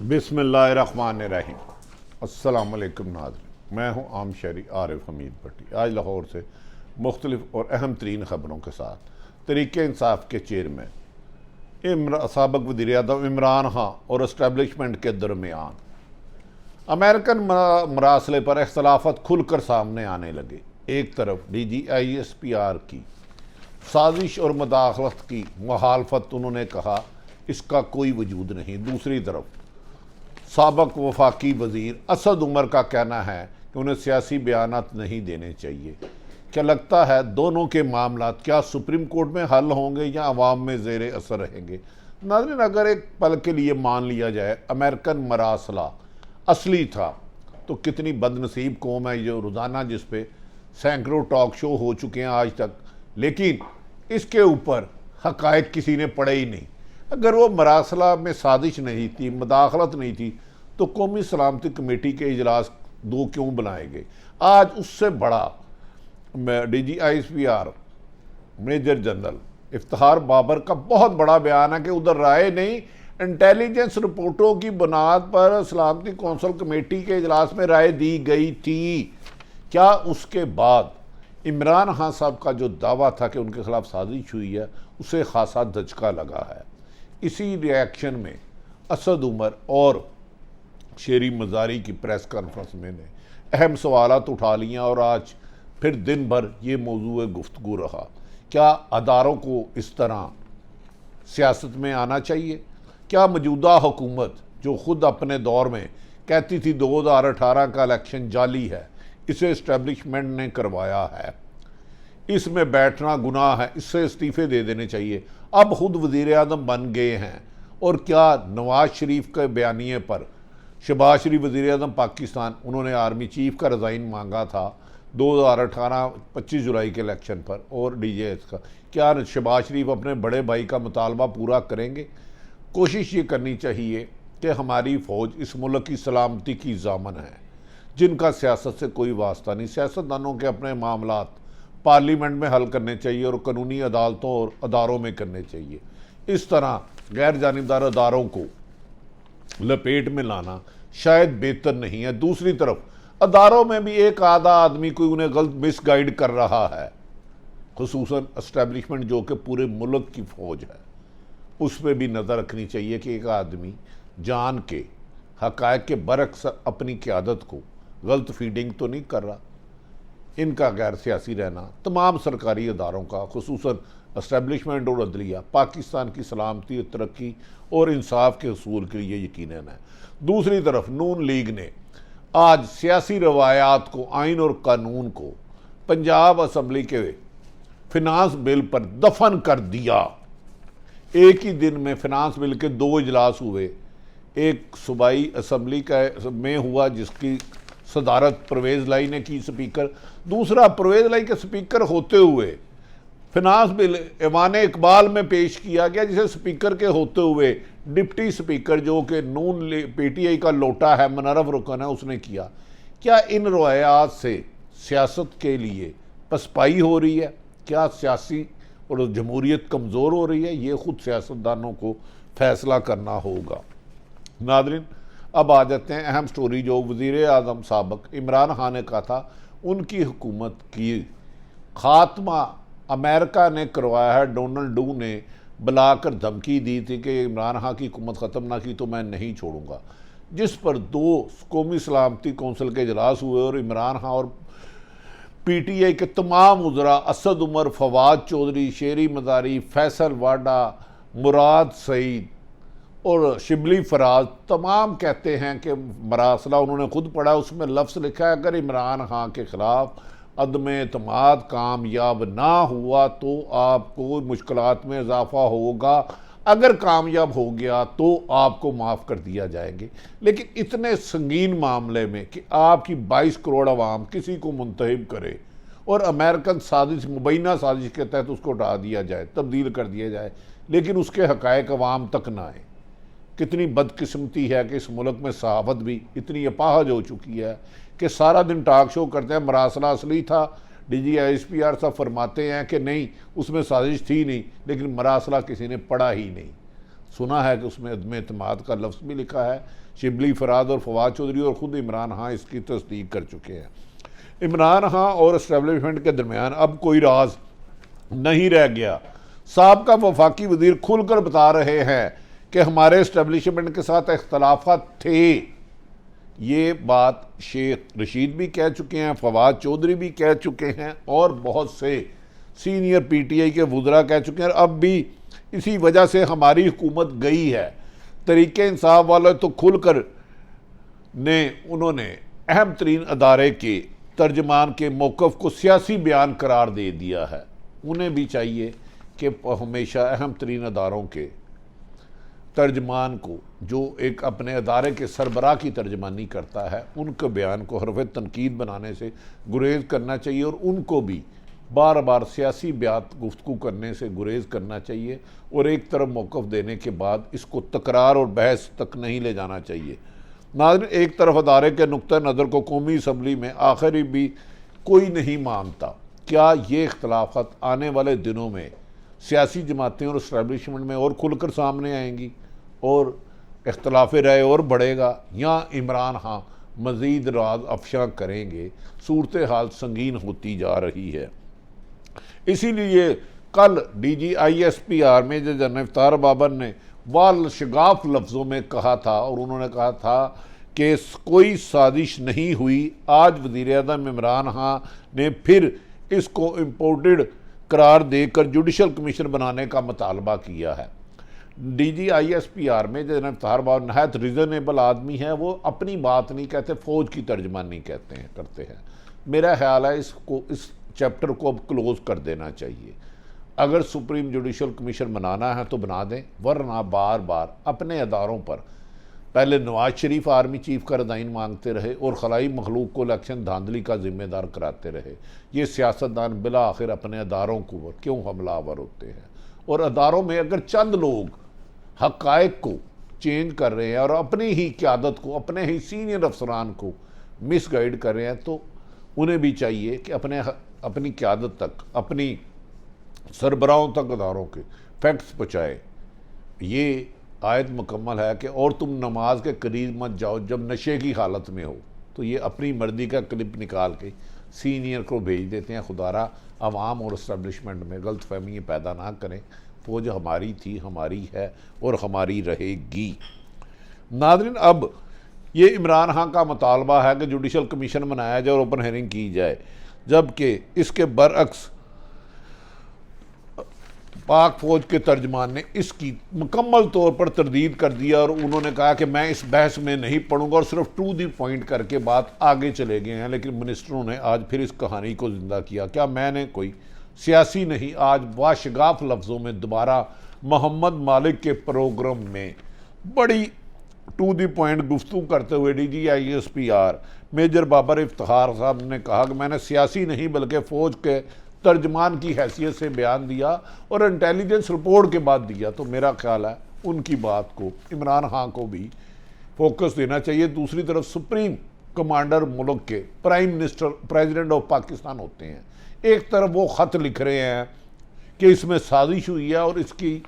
बिस्मिल्लाहिर्रहमानिर्रहीम। अस्सलाम वालेकुम नाज़रीन, मैं हूँ आम शहरी आरिफ हमीद भट्टी। आज लाहौर से मुख्तलिफ और अहम तरीन ख़बरों के साथ तरीक़े इंसाफ के चेयरमैन साबिक़ वज़ीर-ए-आज़म इमरान खां और इस्टेबलिशमेंट के दरमियान अमेरिकन मरासले पर इख्तलाफात खुलकर सामने आने लगे। एक तरफ DGISPR की साजिश और मुदाखलत की मुखालफत उन्होंने कहा इसका कोई वजूद नहीं। दूसरी तरफ साबिक़ वफाकी वज़ीर असद उमर का कहना है कि उन्हें सियासी बयानात नहीं देने चाहिए। क्या लगता है दोनों के मामलात क्या सुप्रीम कोर्ट में हल होंगे या अवाम में ज़ेर असर रहेंगे? नाज़रीन, अगर एक पल के लिए मान लिया जाए अमेरिकन मरासला असली था तो कितनी बदनसीब कौम है जो रोज़ाना जिस पे सैकड़ों टॉक शो हो चुके हैं आज तक, लेकिन इसके ऊपर हक़ाइक़ किसी ने पढ़े ही नहीं। अगर वो मरासला में साजिश नहीं थी, मुदाखलत नहीं थी, तो कौमी सलामती कमेटी के इजलास दो क्यों बनाए गए? आज उससे बड़ा DGISPR major general Iftikhar Babar का बहुत बड़ा बयान है कि उधर राय नहीं, इंटेलिजेंस रिपोर्टों की बुनियाद पर सलामती कौंसिल कमेटी के इजलास में राय दी गई थी। क्या उसके बाद इमरान खान साहब का जो दावा था कि उनके खिलाफ साजिश हुई है उसे खासा धचका लगा है? इसी रिएक्शन में असद उमर और शेरी मज़ारी की प्रेस कॉन्फ्रेंस में ने अहम सवालात उठा लिया और आज फिर दिन भर ये मौजूद गुफ्तगू रहा। क्या अदारों को इस तरह सियासत में आना चाहिए? क्या मौजूदा हुकूमत जो ख़ुद अपने दौर में कहती थी 2018 का इलेक्शन जाली है, इसे इस्टेब्लिशमेंट ने करवाया है, इसमें बैठना गुनाह है, इससे इस्तीफ़े दे देने चाहिए, अब खुद वज़ीर-ए-आज़म बन गए हैं? और क्या नवाज शरीफ के बयानिए पर शहबाज शरीफ वज़ीर-ए-आज़म पाकिस्तान, उन्होंने आर्मी चीफ का रिज़ाइन मांगा था 2018 25 जुलाई के इलेक्शन पर, और DJS का, क्या शहबाज शरीफ अपने बड़े भाई का मुतालबा पूरा करेंगे? कोशिश ये करनी चाहिए कि हमारी फ़ौज इस मुल्क की सलामती की ज़ामन है, जिनका सियासत से कोई वास्ता नहीं। सियासतदानों के अपने मामलात पार्लियामेंट में हल करने चाहिए और कानूनी अदालतों और अदारों में करने चाहिए। इस तरह गैर जानिबदार अदारों को लपेट में लाना शायद बेहतर नहीं है। दूसरी तरफ अदारों में भी एक आधा आदमी कोई उन्हें गलत मिसगाइड कर रहा है, खुसूसन एस्टेब्लिशमेंट जो कि पूरे मुल्क की फ़ौज है, उस पर भी नज़र रखनी चाहिए कि एक आदमी जान के हक़ाइक़ के बरक्स अपनी क़यादत को गलत फीडिंग तो नहीं कर रहा। इनका गैर सियासी रहना तमाम सरकारी अदारों का, खुसूसन एस्टेब्लिशमेंट और अदलिया, पाकिस्तान की सलामती, तरक्की और इंसाफ के हसूल के लिए यकीनन है। दूसरी तरफ नून लीग ने आज सियासी रवायात को, आइन और कानून को पंजाब असम्बली के फिनांस बिल पर दफन कर दिया। एक ही दिन में फिनांस बिल के 2 इजलास हुए। एक सूबाई असम्बली का में हुआ जिसकी सदारत परवेज़ लाई ने की, स्पीकर। दूसरा परवेज़ लाई के स्पीकर होते हुए फिनांस बिल ऐवान इकबाल में पेश किया गया, जिसे स्पीकर के होते हुए डिप्टी स्पीकर जो कि नून PTI का लोटा है, मुनर्रफ रुकन है, उसने किया। क्या इन रवायात से सियासत के लिए पसपाई हो रही है? क्या सियासी और जमहूरियत कमज़ोर हो रही है? ये ख़ुद सियासतदानों को फैसला करना होगा। नाज़रीन, अब आ जाते हैं अहम स्टोरी जो वज़ीर-ए-आज़म साबिक़ इमरान खान ने कहा था उनकी हुकूमत की खात्मा अमेरिका ने करवाया है। डोनाल्ड डू ने बुलाकर धमकी दी थी कि इमरान खान की हुकूमत ख़त्म ना की तो मैं नहीं छोड़ूंगा, जिस पर 2 कौमी सलामती कौंसिल के इजलास हुए और इमरान खान और PTI के तमाम वज़रा असद उमर, फवाद चौधरी, शेरी मज़ारी, फैसल वाडा, मुराद सईद और शिबली फराज तमाम कहते हैं कि मरासला उन्होंने खुद पढ़ा, उसमें लफ्ज़ लिखा है अगर इमरान खान के ख़िलाफ़ अदम एतमाद कामयाब ना हुआ तो आपको मुश्किलात में इजाफ़ा होगा, अगर कामयाब हो गया तो आपको माफ़ कर दिया जाएंगे। लेकिन इतने संगीन मामले में कि आपकी 22 करोड़ आवाम किसी को मुंतहिब करे और अमेरिकन साजिश, मुबैना साजिश के तहत उसको हटा दिया जाए, तब्दील कर दिया जाए, लेकिन उसके हक़ाइक़ अवाम तक ना आए। कितनी बदकिस्मती है कि इस मुल्क में सहाफ़त भी इतनी अपाहज हो चुकी है कि सारा दिन टॉक शो करते हैं मरासला असली था, DGISPR साहब फरमाते हैं कि नहीं उसमें साजिश थी नहीं, लेकिन मरासला किसी ने पढ़ा ही नहीं। सुना है कि उसमें अदम एतमाद का लफ्ज़ भी लिखा है। शिबली फराद और फवाद चौधरी और ख़ुद इमरान खान इसकी तस्दीक कर चुके हैं। इमरान खान और इस्टेब्लिशमेंट के दरमियान अब कोई राज नहीं रह गया। साबका वफाकी वज़ीर खुलकर बता रहे हैं कि हमारे इस्टेब्लिशमेंट के साथ इख्तलाफात थे। ये बात शेख रशीद भी कह चुके हैं, फवाद चौधरी भी कह चुके हैं और बहुत से सीनियर पीटीआई के वुज़रा कह चुके हैं। अब भी इसी वजह से हमारी हुकूमत गई है। तरीके इंसाफ वाले तो खुलकर उन्होंने अहम तरीन अदारे के तर्जमान के मौक़िफ़ को सियासी बयान करार दे दिया है। उन्हें भी चाहिए कि हमेशा अहम तरीन अदारों के तर्जमान को, जो एक अपने अदारे के सरबराह की तर्जमानी करता है, उनके बयान को हरफ तनकीद बनाने से गुरेज करना चाहिए और उनको भी बार बार सियासी बात गुफ्तगू करने से गुरेज करना चाहिए और एक तरफ मौक़िफ़ देने के बाद इसको तकरार और बहस तक नहीं ले जाना चाहिए। नाज़रीन, एक तरफ अदारे के नुक्ता नज़र को कौमी असम्बली में आखिर भी कोई नहीं मानता। क्या ये इख्तलाफात आने वाले दिनों में सियासी जमातें और इस्टेब्लिशमेंट में और खुलकर सामने आएंगी और इख्तलाफ राय और बढ़ेगा, या इमरान खान मज़ीद राज अफशा करेंगे? सूरत हाल संगीन होती जा रही है। इसीलिए कल DGISPR मेजर जनरल इफ्तार बाबर ने वाल शगाफ लफ्ज़ों में कहा था और उन्होंने कहा था कि कोई साजिश नहीं हुई। आज वज़ीर-ए-आज़म इमरान खान ने फिर इसको इम्पोर्टेड करार देकर जुडिशल कमीशन बनाने का मुतालबा किया है। DGISPR में जनरल इफ्तार बाबर नहायत रीज़नेबल आदमी है। वो अपनी बात नहीं कहते, फ़ौज की तर्जमानी करते हैं। मेरा ख्याल है इस चैप्टर को अब क्लोज़ कर देना चाहिए। अगर सुप्रीम जुडिशल कमीशन बनाना है तो बना दें, वरना बार बार अपने अदारों पर पहले नवाज शरीफ आर्मी चीफ का रदाइन मांगते रहे और खलाई मखलूक को इलेक्शन धांधली का जिम्मेदार कराते रहे। ये सियासतदान बिला आखिर अपने अदारों को क्यों हमलावर होते हैं? और अदारों में अगर चंद लोग हक़ाइक़ को चेंज कर रहे हैं और अपनी ही क़यादत को, अपने ही सीनियर अफसरान को मिसगाइड कर रहे हैं, तो उन्हें भी चाहिए कि अपनी क़यादत तक, अपनी सरबराहों तक अदारों के फैक्ट्स पहुँचाए। ये आयत मुकम्मल है कि और तुम नमाज के करीब मत जाओ जब नशे की हालत में हो। तो ये अपनी मर्ज़ी का क्लिप निकाल के सीनियर को भेज देते हैं। खुदारा अवाम और इस्टेब्लिशमेंट में गलत फहमी पैदा ना करें। फ़ौज हमारी थी, हमारी है और हमारी रहेगी। नाज़रीन, अब ये इमरान खान का मुतालबा है कि जुडिशल कमीशन बनाया जाए और ओपन हेयरिंग की जाए, जबकि इसके बरअक्स पाक फ़ौज के तर्जमान ने इसकी मुकम्मल तौर पर तरदीद कर दिया और उन्होंने कहा कि मैं इस बहस में नहीं पढ़ूंगा और सिर्फ टू दी पॉइंट करके बात आगे चले गए हैं। लेकिन मिनिस्टरों ने आज फिर इस कहानी को ज़िंदा किया। क्या मैंने कोई सियासी नहीं, आज वाशगाफ लफ्ज़ों में दोबारा मोहम्मद मालिक के प्रोग्राम में बड़ी टू दी पॉइंट गुफ्तगू करते हुए DGISPR मेजर बाबर इफ्तिखार साहब ने कहा कि मैंने सियासी नहीं बल्कि फ़ौज के तर्जमान की हैसियत से बयान दिया और इंटेलिजेंस रिपोर्ट के बाद दिया। तो मेरा ख्याल है उनकी बात को इमरान खान को भी फोकस देना चाहिए। दूसरी तरफ सुप्रीम कमांडर मुल्क के prime minister, president of Pakistan होते हैं। एक तरफ वो ख़त लिख रहे हैं कि इसमें साजिश हुई है और इसकी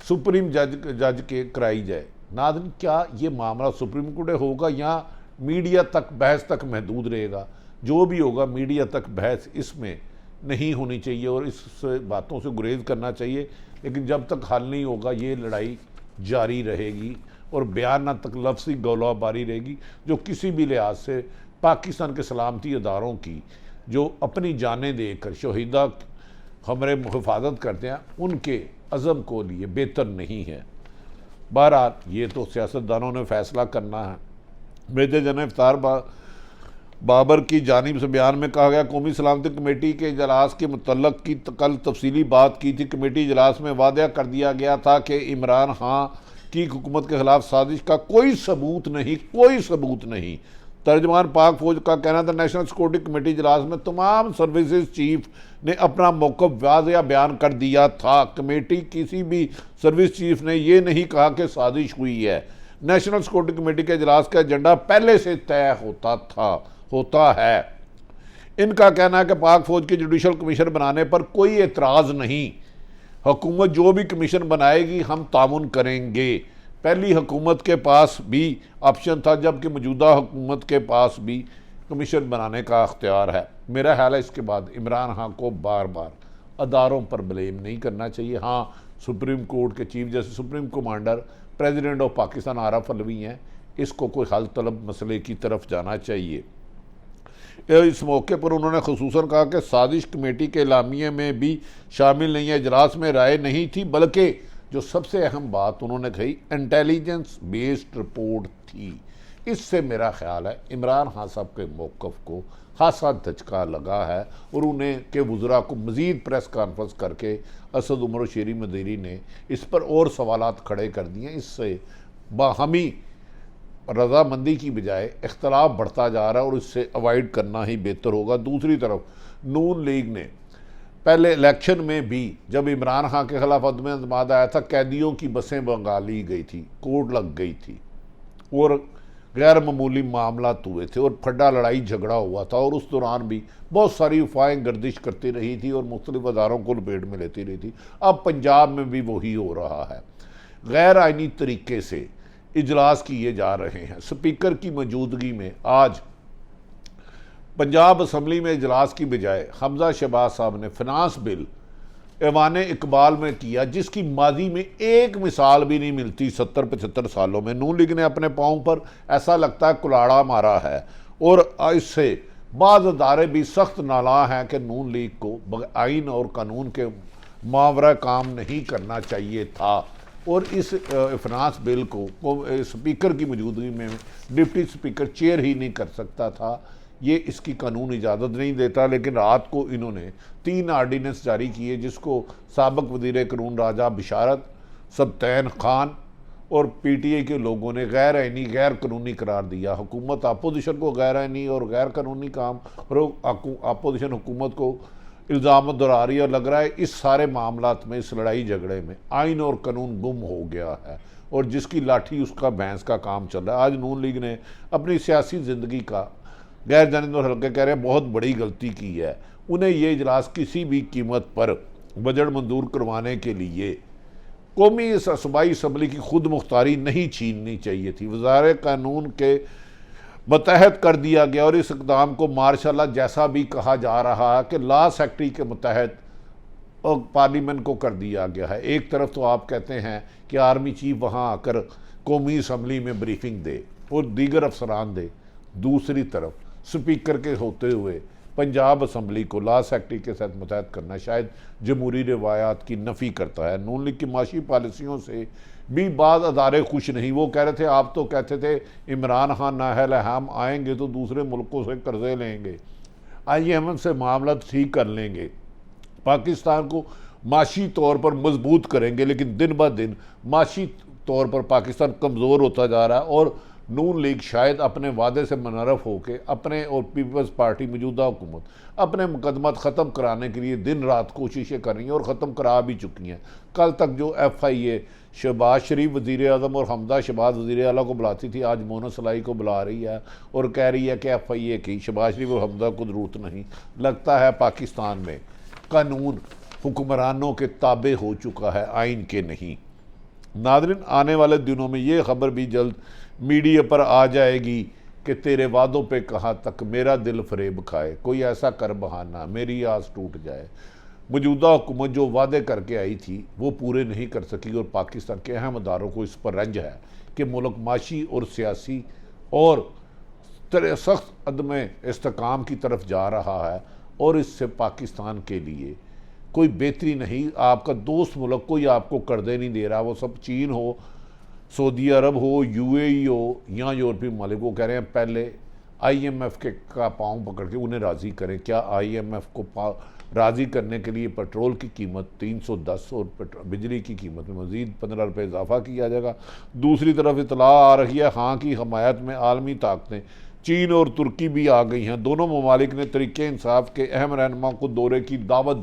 सुप्रीम जज के कराई जाए। नाज़रीन, क्या ये मामला सुप्रीम कोर्ट होगा या मीडिया तक बहस तक महदूद रहेगा? जो भी होगा, मीडिया तक बहस इसमें नहीं होनी चाहिए और इस बातों से गुरेज करना चाहिए। लेकिन जब तक हल नहीं होगा ये लड़ाई जारी रहेगी और बयाना तक लफ्ज़ी गोलाबारी रहेगी, जो किसी भी लिहाज से पाकिस्तान के सलामती अदारों की जो अपनी जानें देकर शहीदा हमारे हिफाजत करते हैं, उनके अज़म को लिए बेहतर नहीं है। बहरहाल ये तो सियासतदानों ने फ़ैसला करना है। मेजर जनरल इफ्तार बाबर की जानिब से बयान में कहा गया, कौमी सलामती कमेटी के इजलास के मुतल्लक की कल तफसीली बात की थी। कमेटी इजलास में वादा कर दिया गया था कि इमरान खान की हुकूमत के खिलाफ साजिश का कोई सबूत नहीं। तर्जमान पाक फौज का कहना था, नेशनल सिक्योरिटी कमेटी इजलास में तमाम सर्विसेज चीफ ने अपना मौक़िफ़ वाज़ेह बयान कर दिया था। कमेटी किसी भी सर्विस चीफ ने यह नहीं कहा कि साजिश हुई है। नेशनल सिक्योरिटी कमेटी के इजलास का एजेंडा पहले से तय होता है। इनका कहना है कि पाक फौज के जुडिशल कमीशन बनाने पर कोई एतराज़ नहीं। हुकूमत जो भी कमीशन बनाएगी हम तामुन करेंगे। पहली हुकूमत के पास भी ऑप्शन था, जबकि मौजूदा हुकूमत के पास भी कमीशन बनाने का अख्तियार है। मेरा ख्याल है इसके बाद इमरान खान को बार बार अदारों पर ब्लेम नहीं करना चाहिए। हाँ, सुप्रीम कोर्ट के chief justice, supreme commander, president of Pakistan Arif Alvi हैं, इसको कोई हल तलब मसले की तरफ जाना चाहिए। इस मौके पर उन्होंने खुसूसन कहा कि साजिश कमेटी के एलामिये में भी शामिल नहीं है, इजलास में राय नहीं थी, बल्कि जो सबसे अहम बात उन्होंने कही इंटेलिजेंस बेस्ड रिपोर्ट थी। इससे मेरा ख्याल है इमरान खान साहब के मौक़िफ़ को खासा धचका लगा है और उन्हें के वज़रा को मज़ीद प्रेस कॉन्फ्रेंस करके असद उमर और शेरी मदीरी ने इस पर और सवालात खड़े कर दिए। इससे बाहमी रजामंदी की बजाय इख्तलाफ बढ़ता जा रहा है और इससे अवॉइड करना ही बेहतर होगा। दूसरी तरफ नून लीग ने पहले इलेक्शन में भी जब इमरान खान के खिलाफ अदम एतमाद आया था, कैदियों की बसें भंगा ली गई थी, कोर्ट लग गई थी और गैर मामूली मामला हुए थे और फड्डा लड़ाई झगड़ा हुआ था और उस दौरान भी बहुत सारी अफवाहें गर्दिश करती रही थी और मुख्तलिफ अदारों को लपेट में लेती रही थी। अब पंजाब में भी वही हो रहा है। गैर आइनी तरीके से इजलास किए जा रहे हैं। स्पीकर की मौजूदगी में आज पंजाब असम्बली में इजलास की बजाय हमजा शहबाज साहब ने फिनांस बिल ऐवान इकबाल में किया, जिसकी माजी में एक मिसाल भी नहीं मिलती 70-75 सालों में। नून लीग ने अपने पाँव पर ऐसा लगता है कुलाड़ा मारा है और इससे बाज़ अदारे भी सख्त नाला हैं कि नून लीग को आइन और कानून के मावरा काम नहीं करना चाहिए था और इस फिनांस बिल को स्पीकर की मौजूदगी में डिप्टी स्पीकर चेयर ही नहीं कर सकता था। ये इसकी कानून इजाज़त नहीं देता, लेकिन रात को इन्होंने 3 आर्डीनेंस जारी किए, जिसको साबिक वज़ीर कानून राजा बिशारत, सब्तैन खान और पीटीए के लोगों ने गैर आइनी गैर कानूनी करार दिया। हुकूमत अपोजिशन को गैर आइनी और गैर कानूनी काम और अपोजिशन हुकूमत को इल्ज़ाम दोहरा रही है और लग रहा है इस सारे मामलात में, इस लड़ाई झगड़े में आइन और कानून गुम हो गया है और जिसकी लाठी उसका भैंस का काम चल रहा है। आज नून लीग ने अपनी सियासी ज़िंदगी का गैर जानिब हल्के कह रहे हैं बहुत बड़ी गलती की है। उन्हें ये इजलास किसी भी कीमत पर बजट मंजूर करवाने के लिए कौमी सूबाई असम्बली की खुद मुख्तारी नहीं छीननी चाहिए थी। वज़ारत कानून के मतहत कर दिया गया और इस इक़दाम को मार्शाल्लाह जैसा भी कहा जा रहा है कि लॉ सेक्रेटरी के मतहत और पार्लियामेंट को कर दिया गया है। एक तरफ तो आप कहते हैं कि आर्मी चीफ वहाँ आकर कौमी असम्बली में ब्रीफिंग दे और दीगर अफसरान दे, दूसरी तरफ स्पीकर के होते हुए पंजाब असम्बली को लॉ सेक्रेटरी के साथ मुतहद करना शायद जमहूरी रवायात की नफ़ी करता है। नून लीग की माशी पॉलिसियों से भी बाद अदारे खुश नहीं। वो कह रहे थे, आप तो कहते थे इमरान खान नाहल हम आएंगे तो दूसरे मुल्कों से कर्जे लेंगे, IMF से मामला ठीक कर लेंगे, पाकिस्तान को माशी तौर पर मजबूत करेंगे, लेकिन दिन ब दिन माशी तौर पर पाकिस्तान कमज़ोर होता जा रहा है और नून लीग शायद अपने वादे से मुनरफ होकर अपने और पीपल्स पार्टी मौजूदा हुकूमत अपने मुकदमत ख़त्म कराने के लिए दिन रात कोशिशें कर रही हैं और ख़त्म करा भी चुकी हैं। कल तक जो FIA शहबाज शरीफ वज़ीर आज़म और हमदा शहबाज वज़ीर आला को बुलाती थी, आज मोनो सलाई को बुला रही है और कह रही है कि FIA की शहबाज शरीफ और हमदा को ज़रूरत नहीं। लगता है पाकिस्तान में कानून हुक्मरानों के ताबे हो चुका है, आइन के नहीं। नाज़रीन, आने वाले दिनों में ये ख़बर भी जल्द मीडिया पर आ जाएगी कि तेरे वादों पे कहाँ तक मेरा दिल फरेब खाए, कोई ऐसा कर बहाना मेरी आस टूट जाए। मौजूदा हुकूमत जो वादे करके आई थी वो पूरे नहीं कर सकी और पाकिस्तान के अहम अदारों को इस पर रंज है कि मुल्क माशी और सियासी और सख्त अदम इस्तेकाम की तरफ जा रहा है और इससे पाकिस्तान के लिए कोई बेहतरी नहीं। आपका दोस्त मुल्क कोई आपको कर्जे नहीं दे रहा, वो सब चीन हो, सऊदी अरब हो, UAE हो या यूरोपीय ममालिक को कह रहे हैं पहले IMF के का पाँव पकड़ के उन्हें राज़ी करें। क्या IMF को राज़ी करने के लिए पेट्रोल की कीमत 310 और बिजली की कीमत में मज़ीद 15 रुपये इजाफा किया जाएगा? दूसरी तरफ इतला आ रही है हाँ की हमायत में आलमी ताकतें चीन और तुर्की भी आ गई हैं। दोनों ममालिक ने तरीके इंसाफ के अहम रहनुमा को दौरे की दावत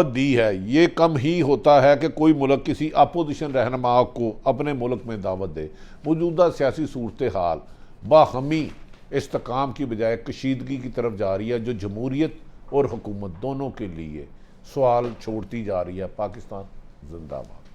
दी है। ये कम ही होता है कि कोई मुल्क किसी अपोजिशन रहनुमा को अपने मुल्क में दावत दे। मौजूदा सियासी सूरत हाल बाहमी इस्तेकाम की बजाय कशीदगी की तरफ जा रही है, जो जमहूरियत और हुकूमत दोनों के लिए सवाल छोड़ती जा रही है। पाकिस्तान जिंदाबाद।